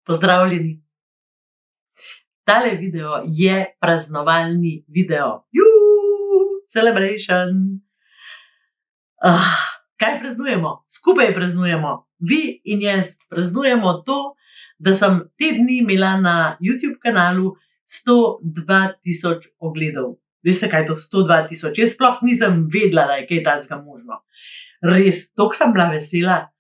Pozdravljeni. Tale video je praznovalni video. Celebration. Kaj praznujemo? Skupaj praznujemo. Vi in jaz praznujemo to, da sem te dni imela na YouTube kanalu 102.000 ogledov. Veste, kaj je to 102.000? Jaz sploh nisem vedela, da je kaj takega možno. Res, toliko sem bila vesela.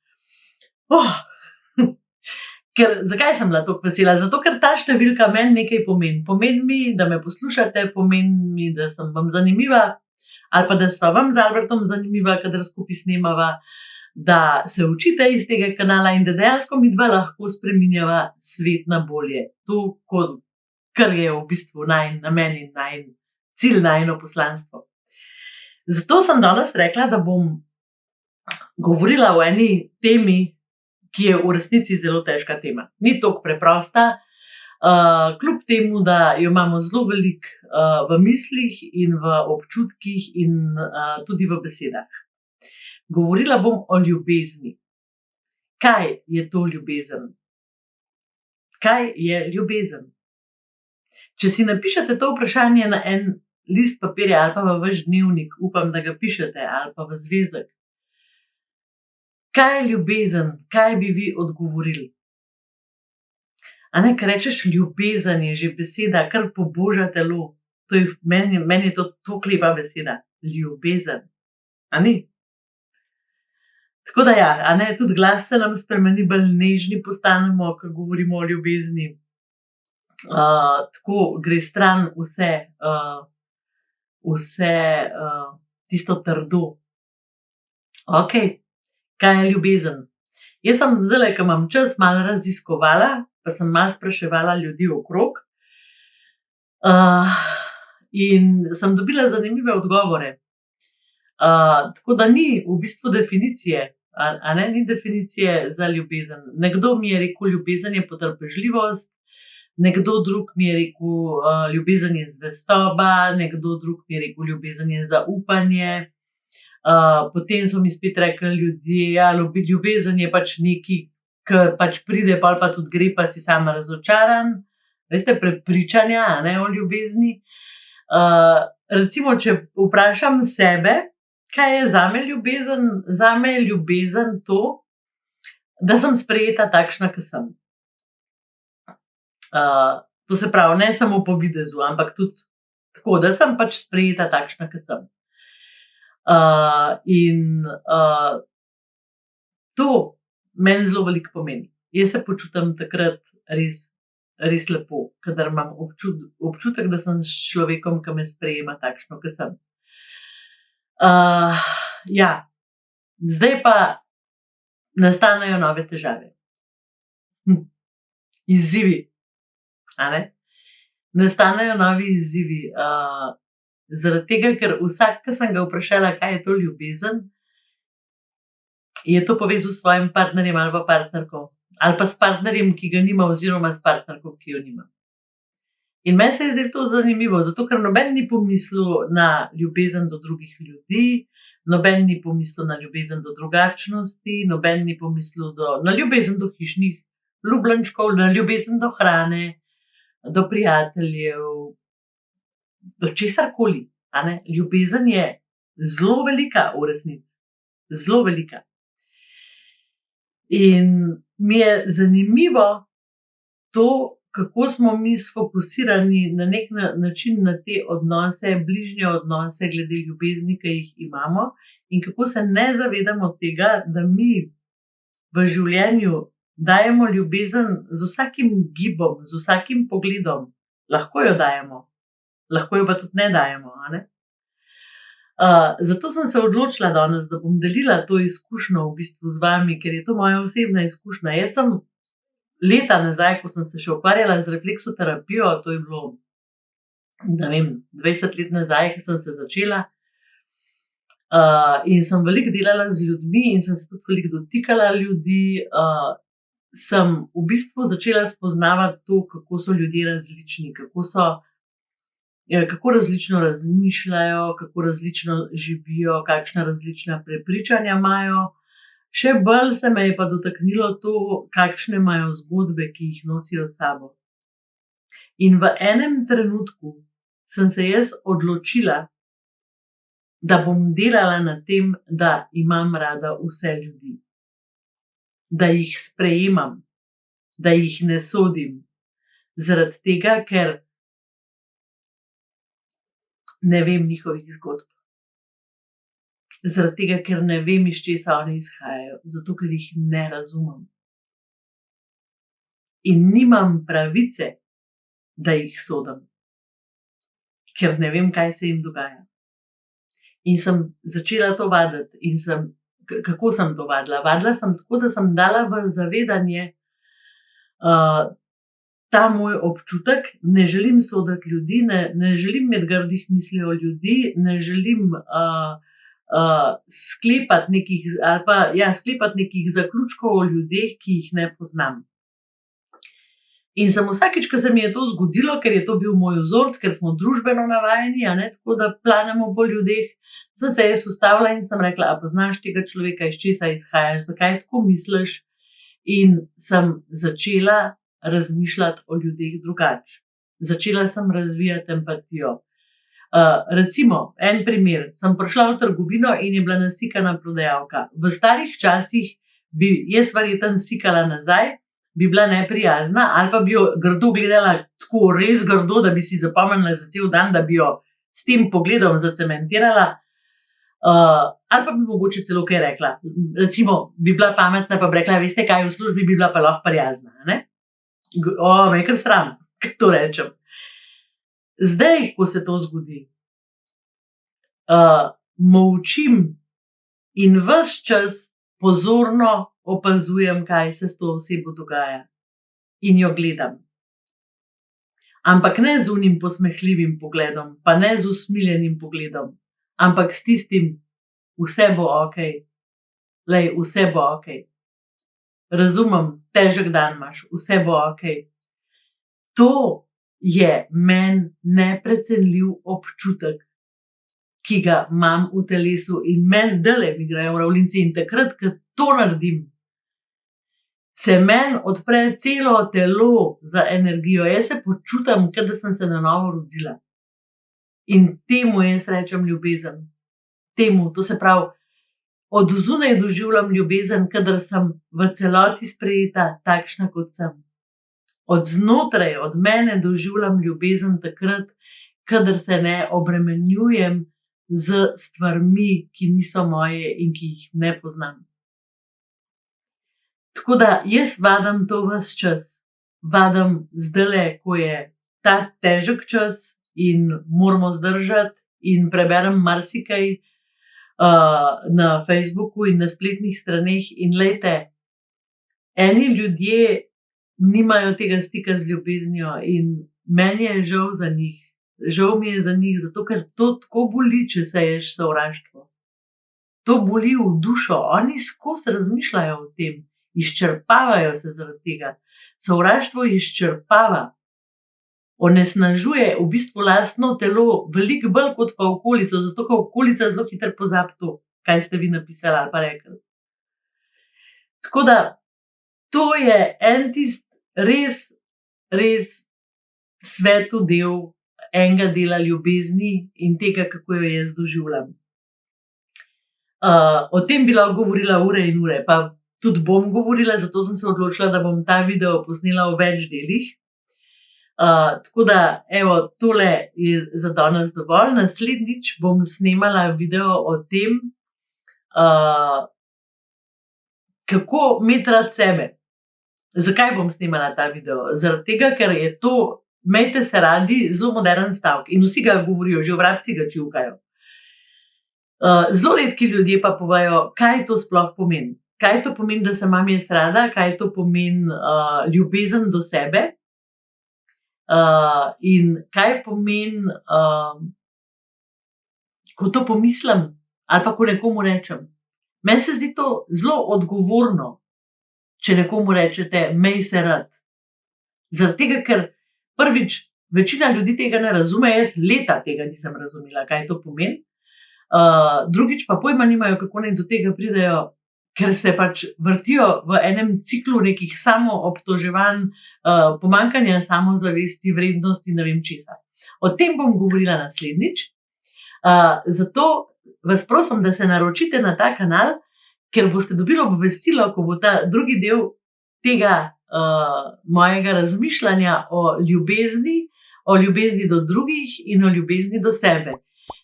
Zakaj sem bila toliko vesela? Zato, ker ta številka meni nekaj pomeni. Pomeni mi, da me poslušate, pomeni mi, da sem vam zanimiva, ali pa da sva vam z Albertom zanimiva, kadar skupaj snemava, da se učite iz tega kanala in da dejansko midva lahko spreminjava svet na bolje. To, kar je v bistvu najin namen in najin cilj, najino poslanstvo. Zato sem danes rekla, da bom govorila o eni temi, ki je v resnici zelo težka tema. Ni toliko preprosta, kljub temu, da jo imamo zelo veliko v mislih in v občutkih in tudi v besedah. Govorila bom o ljubezni. Kaj je to ljubezen? Kaj je ljubezen? Če si napišete to vprašanje na en list papirja ali pa v vaš dnevnik, upam, da ga pišete, ali pa v zvezek. Kaj je ljubezen? Kaj bi vi odgovorili? Ko rečeš ljubezen, je že beseda, kar poboža telo. Meni je to tako lepa beseda. Ljubezen. A ni? Tako da ja, tudi glas se nam spremeni, bolj nežni postanemo, ko govorimo o ljubezni. Tako gre stran vse tisto trdo. Okej. Kaj je ljubezen? Jaz sem zdaj, ko imam čas, malo raziskovala, pa sem malo spraševala ljudi okrog in sem dobila zanimive odgovore. Tako da ni v bistvu definicije, ni definicije za ljubezen. Nekdo mi je rekel, ljubezen je potrpežljivost, nekdo drug mi je rekel, ljubezen je zvestoba, nekdo drug mi je rekel, ljubezen je zaupanje. Potem so mi spet rekli ljudje, ja, ljubezen je pač nekaj, kar pač pride, pa tudi gre, pa si sam razočaran. Veste, prepričanja o ljubezni. Recimo, če vprašam sebe, kaj je zame ljubezen? Zame je ljubezen to, da sem sprejeta takšna, kot sem. To se pravi, ne samo po videzu, ampak tudi tako, da sem pač sprejeta takšna, kot sem. To meni zelo veliko pomeni. Jaz se počutim takrat res lepo, kadar imam občutek, da sem s človekom, ki me sprejema takšno, kot sem. Ja, zdaj pa nastanejo nove težave. Izzivi. Nastanejo novi izzivi. Zaradi tega, ker vsak, ki sem ga vprašala, kaj je to ljubezen, je to povezal s svojim partnerjem ali pa partnerko. Ali pa s partnerjem, ki ga nima, oziroma s partnerko, ki jo nima. In meni se je zdaj to zanimivo, zato ker noben ni pomislil na ljubezen do drugih ljudi, noben ni pomislil na ljubezen do drugačnosti, noben ni pomislil na ljubezen do hišnih ljubljenčkov, na ljubezen do hrane, do prijateljev, do česarkoli. Ljubezen je zelo velika v resnici. Zelo velika. In mi je zanimivo to, kako smo mi sfokusirani na nek način na te odnose, bližnje odnose glede ljubezni, ki jih imamo, in kako se ne zavedamo tega, da mi v življenju dajemo ljubezen z vsakim gibom, z vsakim pogledom. Lahko jo dajemo. Lahko jo pa tudi ne dajemo. Zato sem se odločila danes, da bom delila to izkušnjo v bistvu z vami, ker je to moja osebna izkušnja. Jaz sem leta nazaj, ko sem se še ukvarjala z refleksoterapijo, to je bilo, 20 let nazaj, ko sem se začela, in sem veliko delala z ljudmi in sem se tudi veliko dotikala ljudi, sem v bistvu začela spoznavati to, kako so ljudje različni, kako različno razmišljajo, kako različno živijo, kakšna različna prepričanja imajo. Še bolj se me je pa dotaknilo to, kakšne imajo zgodbe, ki jih nosijo s sabo. In v enem trenutku sem se jaz odločila, da bom delala na tem, da imam rada vse ljudi. Da jih sprejemam, da jih ne sodim. Zaradi tega, ker ne vem njihovih zgodb. Zaradi tega, ker ne vem, iz česa oni izhajajo, zato ker jih ne razumem. In nimam pravice, da jih sodim, ker ne vem, kaj se jim dogaja. In sem začela to vaditi. In kako sem to vadila? Vadila sem tako, da sem dala v zavedanje ta moj občutek, ne želim soditi ljudi, ne želim imeti grdih misli o ljudi, ne želim sklepati nekih zaključkov o ljudeh, ki jih ne poznam. In sem vsakič, ko se mi je to zgodilo, ker je to bil moj vzorec, ker smo družbeno navajeni, tako da planemo po ljudeh, sem se jaz ustavila in sem rekla: a poznaš tega človeka, iz česa izhajaš, zakaj tako misliš? In sem začela razmišljati o ljudeh drugače. Začela sem razvijati empatijo. Recimo, en primer, sem prišla v trgovino in je bila nasikana prodajalka. V starih časih bi jaz verjetno sikala nazaj, bi bila neprijazna ali pa bi jo grdo gledala, tako res grdo, da bi si zapomnila za cel dan, da bi jo s tem pogledom zacementirala, ali pa bi mogoče celo kaj rekla. Recimo, bi bila pametna pa bi rekla: veste kaj, v službi bi bila pa lahko prijazna. Me je kar sram, kaj to rečem. Zdaj, ko se to zgodi, molčim in ves čas pozorno opazujem, kaj se s to osebo dogaja, in jo gledam. Ampak ne z unim posmehljivim pogledom, pa ne z usmiljenim pogledom, ampak s tistim: vse bo okej, lej, vse bo okej. Razumem, težek dan imaš, vse bo okej. To je meni neprecenljiv občutek, ki ga imam v telesu, in meni dlje mi grejo mravljinci. In takrat, ko to naredim, se meni odpre celo telo za energijo. Jaz se počutim, kot da sem se na novo rodila. In temu jaz rečem ljubezen. To se pravi, od zunaj doživljam ljubezen, kadar sem v celoti sprejeta takšna, kot sem. Od znotraj, od mene doživljam ljubezen takrat, kadar se ne obremenjujem z stvarmi, ki niso moje in ki jih ne poznam. Tako da jaz vadim to ves čas. Vadim zdajle, ko je ta težek čas in moramo zdržati, in preberem marsikaj na Facebooku in na spletnih straneh. In glejte, eni ljudje nimajo tega stika z ljubeznijo in meni je žal za njih. Žal mi je za njih, zato ker to tako boli, če seješ sovraštvo. To boli v dušo. Oni skozi razmišljajo o tem, izčrpavajo se zaradi tega. Sovraštvo izčrpava, onesnažuje v bistvu lastno telo, veliko bolj kot pa okolico, zato ker okolica zelo hitro pozabi to, kaj ste vi napisali ali pa rekli. Tako da to je en tist res, res svetu del enega dela ljubezni in tega, kako jo jaz doživljam. O tem bi lahko govorila ure in ure, pa tudi bom govorila, zato sem se odločila, da bom ta video posnela v več delih. Tako da, evo, tole je za danes dovolj. Naslednjič bom snemala video o tem, kako imeti rad sebe. Zakaj bom snemala ta video? Zaradi tega, ker je to imejte se radi zelo modern stavek in vsi ga govorijo, že vrabci ga čivkajo. Zelo redki ljudje pa povejo, kaj to sploh pomeni. Kaj to pomeni, da se imam jaz rada, kaj to pomeni ljubezen do sebe, in kaj pomeni, ko to pomislim ali pa ko nekomu rečem. Meni se zdi to zelo odgovorno, če nekomu rečete: imej se rad. Zaradi tega, ker prvič, večina ljudi tega ne razume, jaz leta tega nisem razumela, kaj to pomeni. Drugič pa pojma nimajo, kako naj do tega pridejo, ker se pač vrtijo v enem ciklu nekih samoobtoževanj, pomanjkanja samozavesti, vrednosti, ne vem česa. O tem bom govorila naslednjič. Zato vas prosim, da se naročite na ta kanal, ker boste dobili obvestilo, ko bo ta drugi del tega mojega razmišljanja o ljubezni do drugih in o ljubezni do sebe.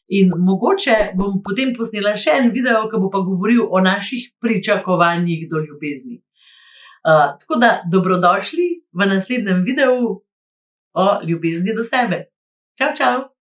In mogoče bom potem posnela še en video, ki bo pa govoril o naših pričakovanjih do ljubezni. Tako da dobrodošli v naslednjem videu o ljubezni do sebe. Čau, čau!